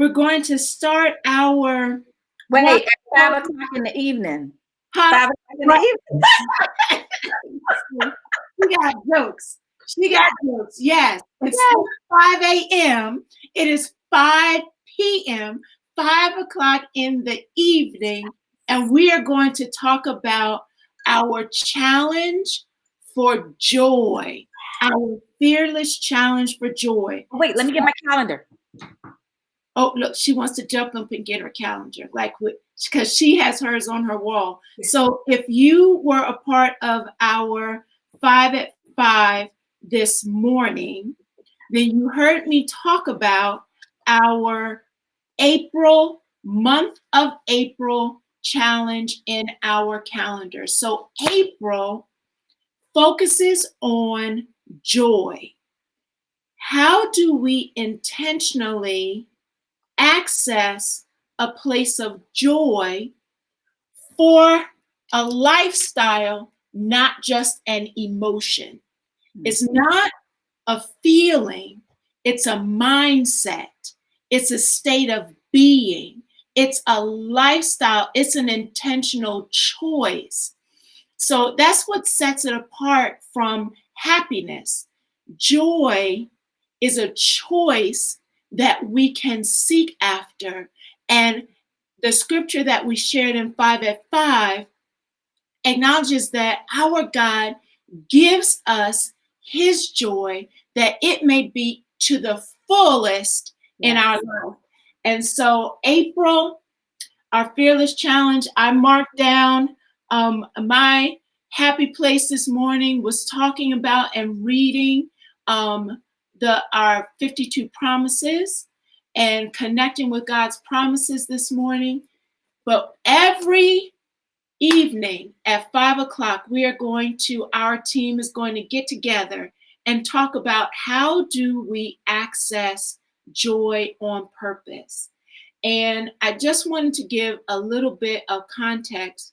we're going to start our Wait, at 5 o'clock in the evening. 5 o'clock in the evening. She got jokes. She got jokes. Yes. Instead of 5 a.m., it is 5 p.m., 5 o'clock in the evening. And we are going to talk about our challenge for joy, our fearless challenge for joy. Wait, let me get my calendar. Oh, look, she wants to jump up and get her calendar, like, because she has hers on her wall. So if you were a part of our 5 at 5 this morning, then you heard me talk about our month of April challenge in our calendar. So April focuses on joy. How do we intentionally access a place of joy for a lifestyle, not just an emotion? It's not a feeling, it's a mindset, it's a state of being, it's a lifestyle, it's an intentional choice. So that's what sets it apart from happiness. Joy is a choice that we can seek after. And the scripture that we shared in 5 at 5 acknowledges that our God gives us his joy, that it may be to the fullest in our life. And so April, our fearless challenge, I marked down my happy place this morning was talking about and reading our 52 promises and connecting with God's promises this morning. But every evening at 5 o'clock, our team is going to get together and talk about how do we access joy on purpose. And I just wanted to give a little bit of context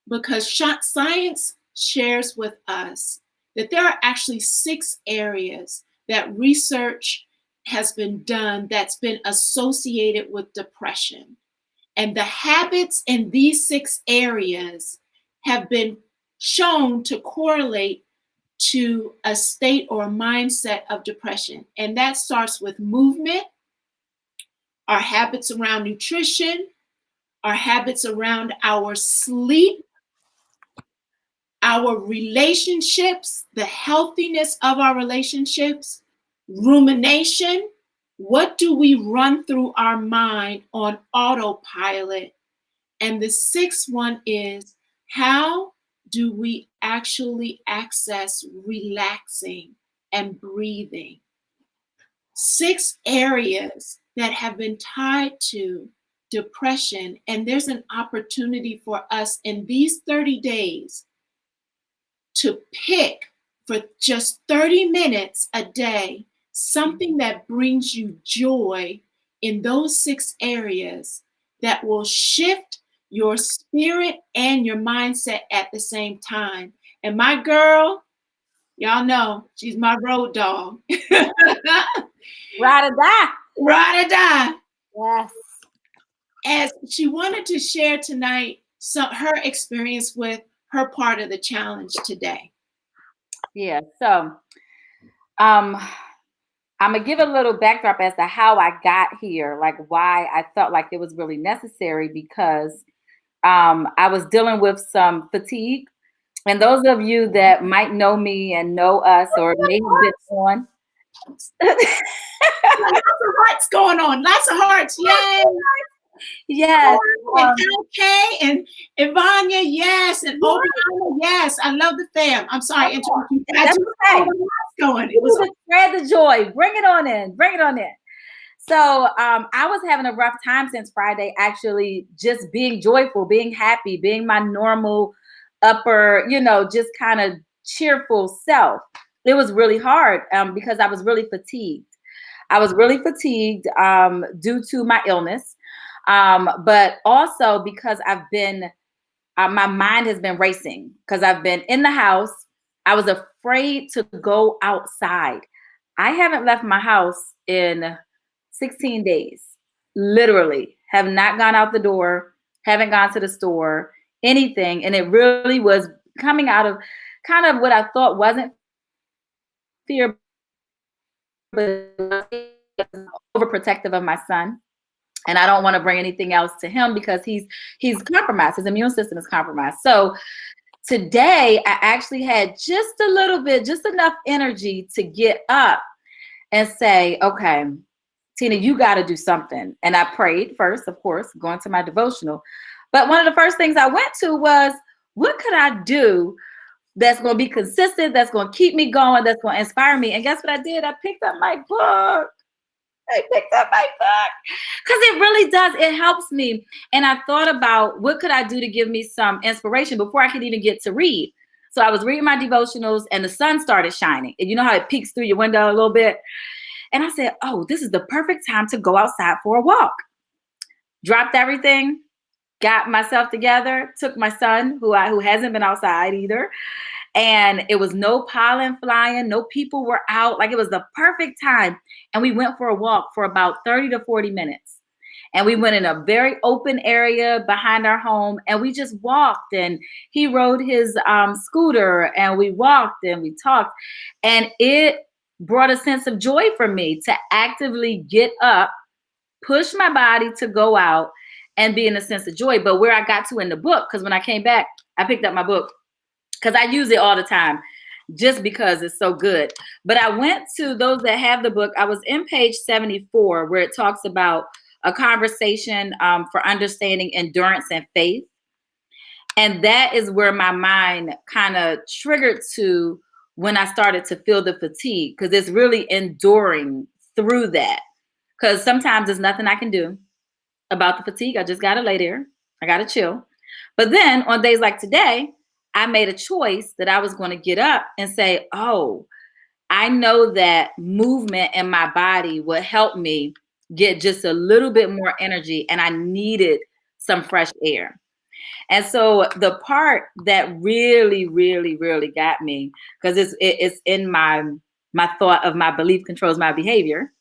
because science shares with us that there are actually 6 areas that research has been done that's been associated with depression. And the habits in these 6 areas have been shown to correlate to a state or mindset of depression. And that starts with movement, our habits around nutrition, our habits around our sleep, our relationships, the healthiness of our relationships, rumination. What do we run through our mind on autopilot? And the 6th one is, how do we actually access relaxing and breathing? 6 areas that have been tied to depression. And there's an opportunity for us in these 30 days to pick for just 30 minutes a day something that brings you joy in those 6 areas that will shift your spirit and your mindset at the same time. And my girl, y'all know, she's my road dog. Ride or die. Ride or die. Yes. As she wanted to share tonight her experience with her part of the challenge today. Yeah, so I'm gonna give a little backdrop as to how I got here, like why I felt like it was really necessary, because I was dealing with some fatigue. And those of you that might know me and know us, or maybe been on. Lots of hearts going on. Lots of hearts. Yay. Yes. And LK and Ivania, yes. And Obiana, yes. I love the fam. I'm sorry. That's okay. Going. It was spread the joy. Bring it on in. Bring it on in. So I was having a rough time since Friday, actually, just being joyful, being happy, being my normal upper, just kind of cheerful self. It was really hard because I was really fatigued. Due to my illness, but also because I've been, my mind has been racing because I've been in the house. I was afraid to go outside. I haven't left my house in 16 days. literally have not gone out the door, haven't gone to the store, anything. And it really was coming out of kind of what I thought wasn't fear, but overprotective of my son. And I don't want to bring anything else to him because he's compromised. His immune system is compromised. So today I actually had just a little bit, just enough energy to get up and say, okay, Tina, you got to do something. And I prayed first, of course, going to my devotional. But one of the first things I went to was, what could I do that's going to be consistent, that's going to keep me going, that's going to inspire me? And guess what I did? I picked up my book. Because it really does. It helps me. And I thought about what could I do to give me some inspiration before I could even get to read. So I was reading my devotionals and the sun started shining. And you know how it peeks through your window a little bit? And I said, oh, this is the perfect time to go outside for a walk. Dropped everything, got myself together, took my son, who hasn't been outside either. And it was no pollen flying, no people were out. Like, it was the perfect time. And we went for a walk for about 30 to 40 minutes. And we went in a very open area behind our home and we just walked, and he rode his scooter and we walked and we talked. And it brought a sense of joy for me to actively get up, push my body to go out and be in a sense of joy. But where I got to in the book, because when I came back, I picked up my book because I use it all the time just because it's so good. But I went to those that have the book. I was in page 74 where it talks about a conversation for understanding endurance and faith. And that is where my mind kind of triggered to when I started to feel the fatigue, because it's really enduring through that. Because sometimes there's nothing I can do about the fatigue. I just got to lay there. I got to chill. But then on days like today, I made a choice that I was going to get up and say, oh, I know that movement in my body would help me get just a little bit more energy, and I needed some fresh air. And so the part that really, really, really got me, because it's in my thought of my belief controls my behavior,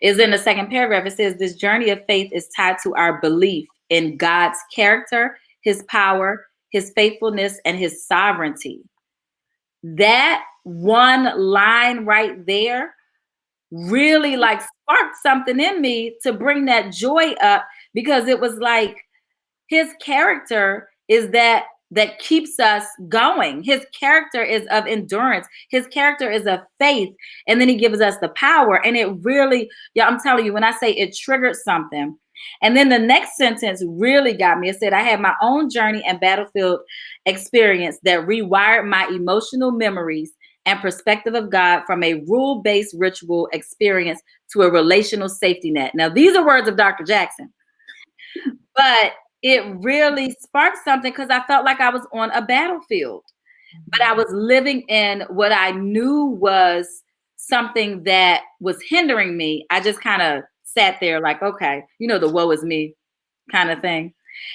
is in the second paragraph. It says, this journey of faith is tied to our belief in God's character, his power, his faithfulness, and his sovereignty. That one line right there really like sparked something in me to bring that joy up, because it was like his character is that keeps us going. His character is of endurance. His character is of faith. And then he gives us the power. And it really, yeah, I'm telling you, when I say it triggered something. And then the next sentence really got me. It said, I had my own journey and battlefield experience that rewired my emotional memories and perspective of God from a rule-based ritual experience to a relational safety net. Now, these are words of Dr. Jackson. But it really sparked something because I felt like I was on a battlefield, but I was living in what I knew was something that was hindering me. I just kind of sat there like, okay, you know, the woe is me kind of thing.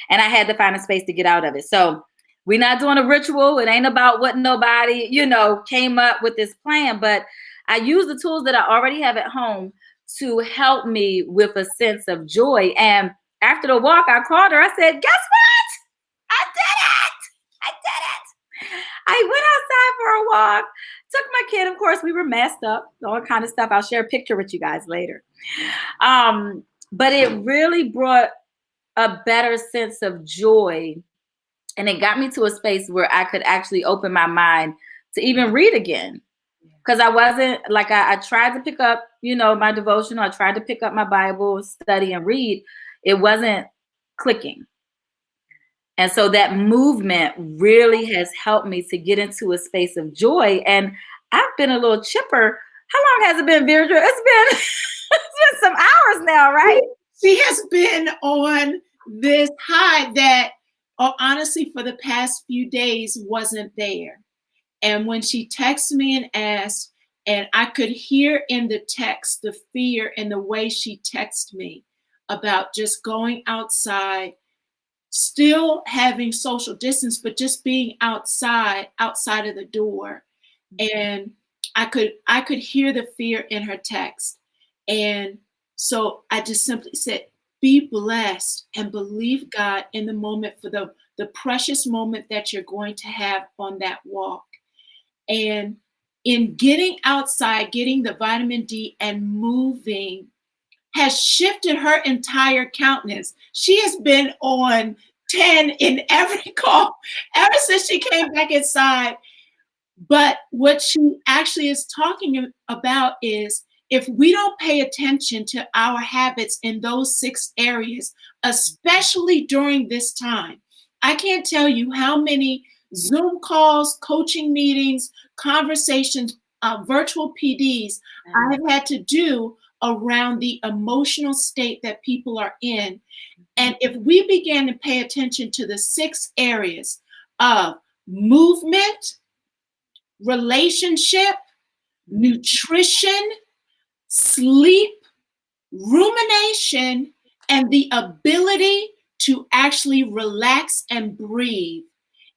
And I had to find a space to get out of it. So we're not doing a ritual. It ain't about what nobody, you know, came up with this plan, but I use the tools that I already have at home to help me with a sense of joy. And after the walk, I called her. I said, guess what? I did it. I did it. I went outside for a walk, took my kid. Of course, we were messed up, all kind of stuff. I'll share a picture with you guys later. But it really brought a better sense of joy. And it got me to a space where I could actually open my mind to even read again. Because I wasn't like, I tried to pick up, you know, my devotional. I tried to pick up my Bible, study and read. It wasn't clicking. And so that movement really has helped me to get into a space of joy. And I've been a little chipper. How long has it been, Deirdre? It's been some hours now, right? She has been on this high that, honestly, for the past few days wasn't there. And when she texted me and asked, and I could hear in the text the fear in the way she texted me about just going outside, still having social distance, but just being outside of the door. And I could hear the fear in her text. And So I just simply said, be blessed and believe God in the moment for the precious moment that you're going to have on that walk. And in getting outside, getting the vitamin D and moving has shifted her entire countenance. She has been on 10 in every call ever since she came back inside. But what she actually is talking about is if we don't pay attention to our habits in those 6 areas, especially during this time, I can't tell you how many Zoom calls, coaching meetings, conversations, virtual PDs I have had to do around the emotional state that people are in. And if we begin to pay attention to the 6 areas of movement, relationship, nutrition, sleep, rumination, and the ability to actually relax and breathe.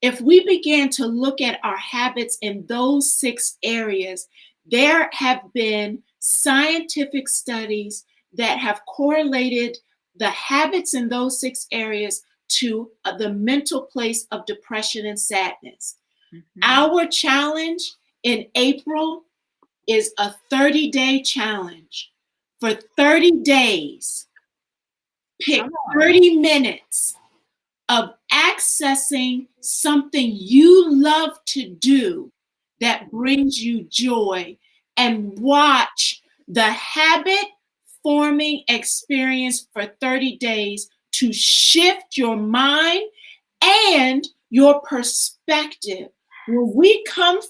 If we began to look at our habits in those 6 areas, there have been scientific studies that have correlated the habits in those 6 areas to the mental place of depression and sadness. Our challenge in April is a 30-day challenge. For 30 days, pick 30 minutes of accessing something you love to do that brings you joy and watch the habit forming experience for 30 days to shift your mind and your perspective. When we come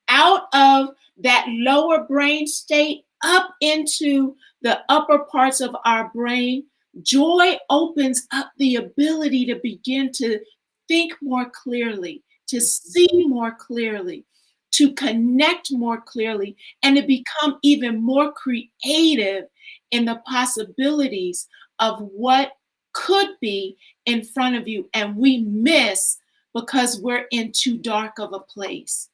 out of that lower brain state up into the upper parts of our brain, joy opens up the ability to begin to think more clearly, to see more clearly, to connect more clearly, and to become even more creative in the possibilities of what could be in front of you. And we miss because we're in too dark of a place.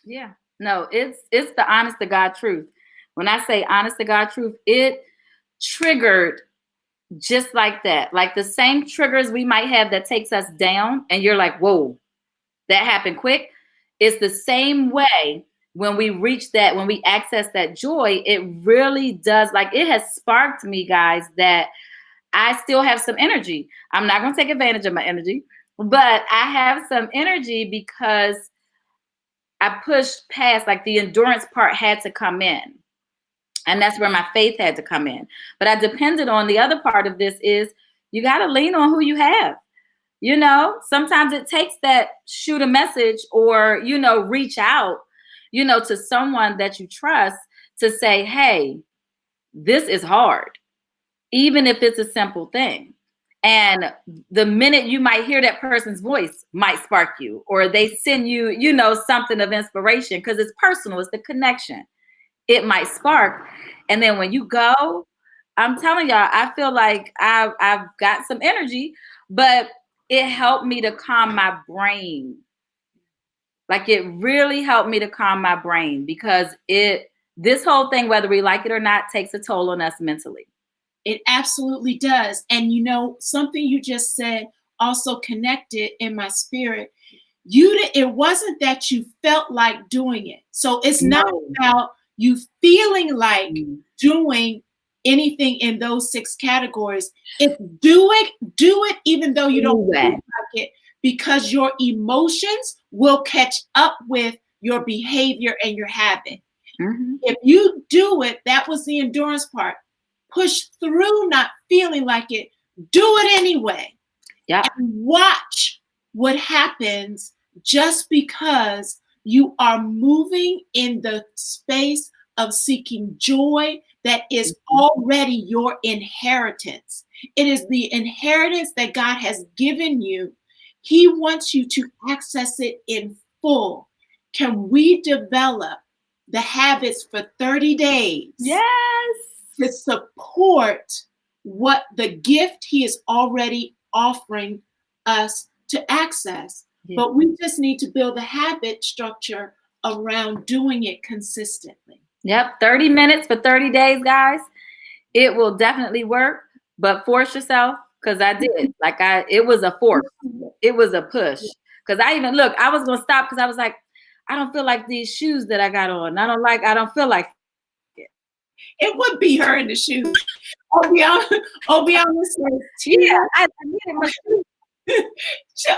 Yeah. No, it's the honest to God truth. When I say honest to God truth, it triggered just like that. Like the same triggers we might have that takes us down, and you're like, whoa, that happened quick. It's the same way when we reach that, when we access that joy, it really does. Like it has sparked me, guys, that I still have some energy. I'm not going to take advantage of my energy, but I have some energy because I pushed past, like the endurance part had to come in. And that's where my faith had to come in. But I depended on the other part of this is you got to lean on who you have. You know, sometimes it takes that shoot a message or, you know, reach out, you know, to someone that you trust to say, hey, this is hard, even if it's a simple thing. And the minute you might hear that person's voice might spark you, or they send you, you know, something of inspiration because it's personal, it's the connection. It might spark. And then when you go, I'm telling y'all, I feel like I've got some energy, but it helped me to calm my brain. Like it really helped me to calm my brain because this whole thing, whether we like it or not, takes a toll on us mentally. It absolutely does. And you know, something you just said also connected in my spirit. It wasn't that you felt like doing it. So it's not about you feeling like doing anything in those 6 categories. It's do it even though you don't feel like it, because your emotions will catch up with your behavior and your habit. If you do it, that was the endurance part. Push through not feeling like it, do it anyway. Yeah. And watch what happens just because you are moving in the space of seeking joy that is already your inheritance. It is the inheritance that God has given you. He wants you to access it in full. Can we develop the habits for 30 days? Yes. To support what the gift He is already offering us to access. But we just need to build a habit structure around doing it consistently. Yep. 30 minutes for 30 days, guys. it will definitely work, but force yourself, because I did. It was a force. It was a push. Because I was gonna stop because I was like, I don't feel like these shoes that I got on. I don't feel like it. It would be her in the shoes. Obiama says, Tina. Yeah, I needed my shoes.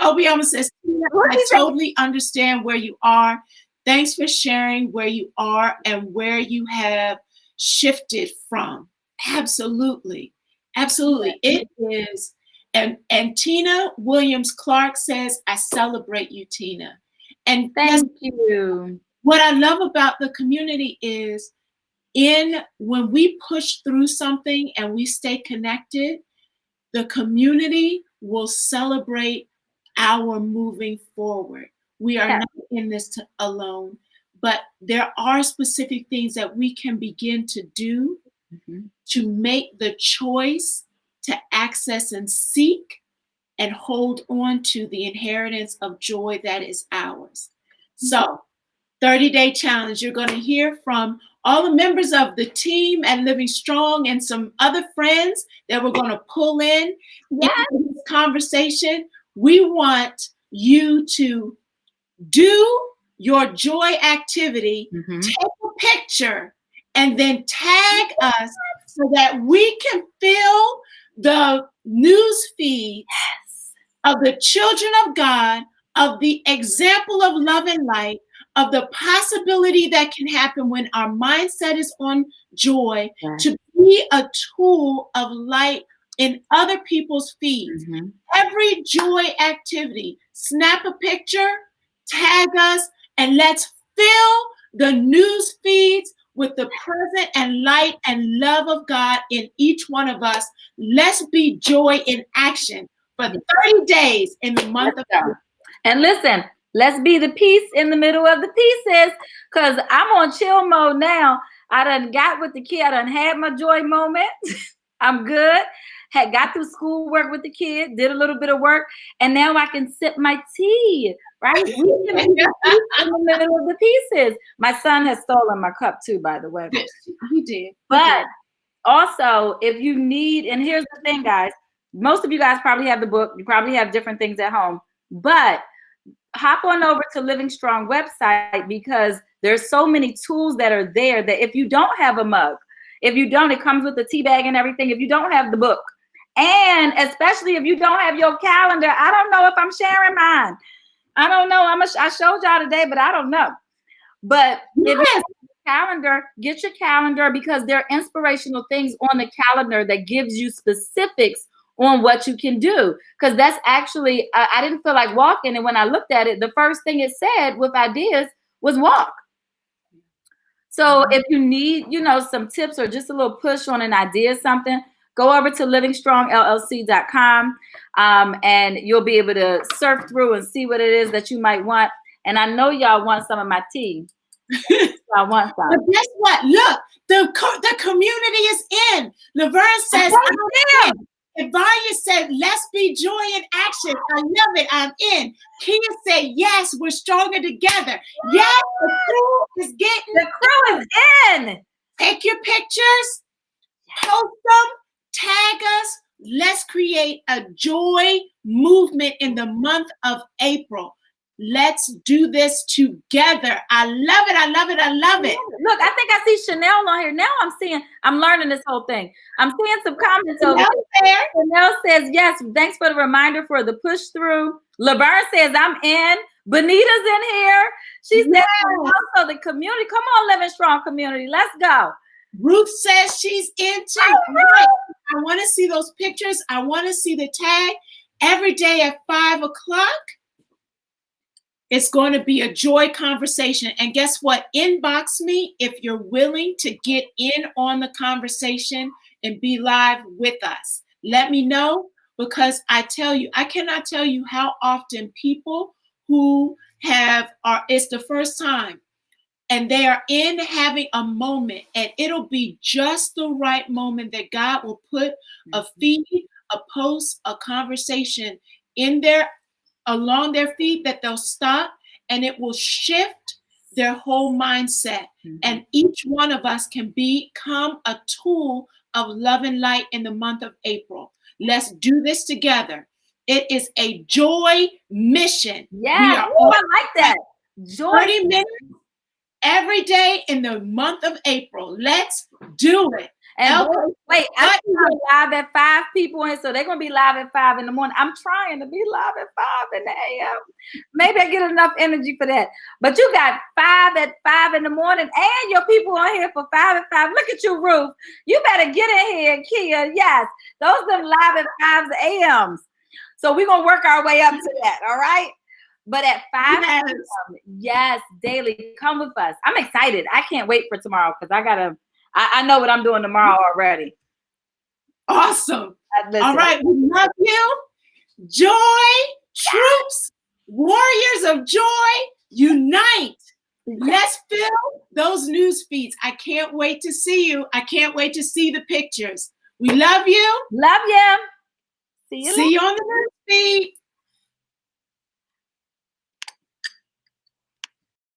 Obiama says, Tina, I totally understand where you are. Thanks for sharing where you are and where you have shifted from. Absolutely. Absolutely. It is. And Tina Williams Clark says, I celebrate you, Tina. And thank you. What I love about the community is when we push through something and we stay connected, the community will celebrate our moving forward. We are not in this alone, but there are specific things that we can begin to do to make the choice to access and seek and hold on to the inheritance of joy that is ours. So, 30-day challenge. You're going to hear from all the members of the team at Living Strong and some other friends that we're going to pull in this conversation. We want you to do your joy activity, take a picture, and then tag us so that we can fill the news feed of the children of God, of the example of love and light, of the possibility that can happen when our mindset is on joy, to be a tool of light in other people's feeds. Every joy activity, snap a picture, tag us, and let's fill the news feeds with the presence and light and love of God in each one of us. Let's be joy in action for 30 days in the month of April. And listen, let's be the piece in the middle of the pieces, because I'm on chill mode now. I done got with the kid. I done had my joy moment. I'm good. Had got through schoolwork with the kid, did a little bit of work, and now I can sip my tea, right? We can be the piece in the middle of the pieces. My son has stolen my cup too, by the way. He did. But also, if you need, and here's the thing, guys, most of you guys probably have the book. You probably have different things at home, but hop on over to Living Strong website, because there's so many tools that are there that if you don't have a mug, if you don't, it comes with the tea bag and everything. If you don't have the book, and especially if you don't have your calendar, I don't know if I'm sharing mine. I don't know. I showed y'all today, but I don't know. But if you have a calendar, get your calendar, because there are inspirational things on the calendar that gives you specifics on what you can do. Because that's actually, I didn't feel like walking. And when I looked at it, the first thing it said with ideas was walk. So if you need, some tips or just a little push on an idea, something, go over to livingstrongllc.com, and you'll be able to surf through and see what it is that you might want. And I know y'all want some of my tea. I want some. But guess what? Look, the community is in. Laverne says, I'm in. Ivania said, let's be joy in action. I love it. I'm in. Kia said, yes, we're stronger together. Yes, the crew is in. Take your pictures, post them, tag us. Let's create a joy movement in the month of April. Let's do this together. I love it. I love it. I love it. Look, I think I see Chanel on here. Now I'm learning this whole thing. I'm seeing some comments over there. Chanel says, yes, thanks for the reminder for the push through. Laverne says, I'm in. Benita's in here. She said, also the community. Come on, Living Strong community. Let's go. Ruth says she's in too. Right. I want to see those pictures. I want to see the tag every day at 5:00. It's going to be a joy conversation. And guess what? Inbox me if you're willing to get in on the conversation and be live with us. Let me know, because I cannot tell you how often people who it's the first time and they are in having a moment, and it'll be just the right moment that God will put a feed, a post, a conversation along their feed that they'll stop, and it will shift their whole mindset. And each one of us can become a tool of love and light in the month of April. Let's do this together. It is a joy mission. We Yes. are Ooh, all I like that. Joy. 30 minutes every day in the month of April. Let's do it. And wait, I what think we're live at 5 people, and so they're gonna be live at 5 in the morning. I'm trying to be live at 5 in the AM. Maybe I get enough energy for that. But you got 5 at 5 in the morning, and your people on here for 5 at 5. Look at you, Ruth. You better get in here, Kia. Yes, those them live at 5 AMs. So we're gonna work our way up to that. All right. But at 5 Yes. yes, daily, come with us. I'm excited. I can't wait for tomorrow because I know what I'm doing tomorrow already. Awesome. All right. We love you. Joy, troops, warriors of joy, unite. Let's fill those news feeds. I can't wait to see you. I can't wait to see the pictures. We love you. Love you. See you on the news feed.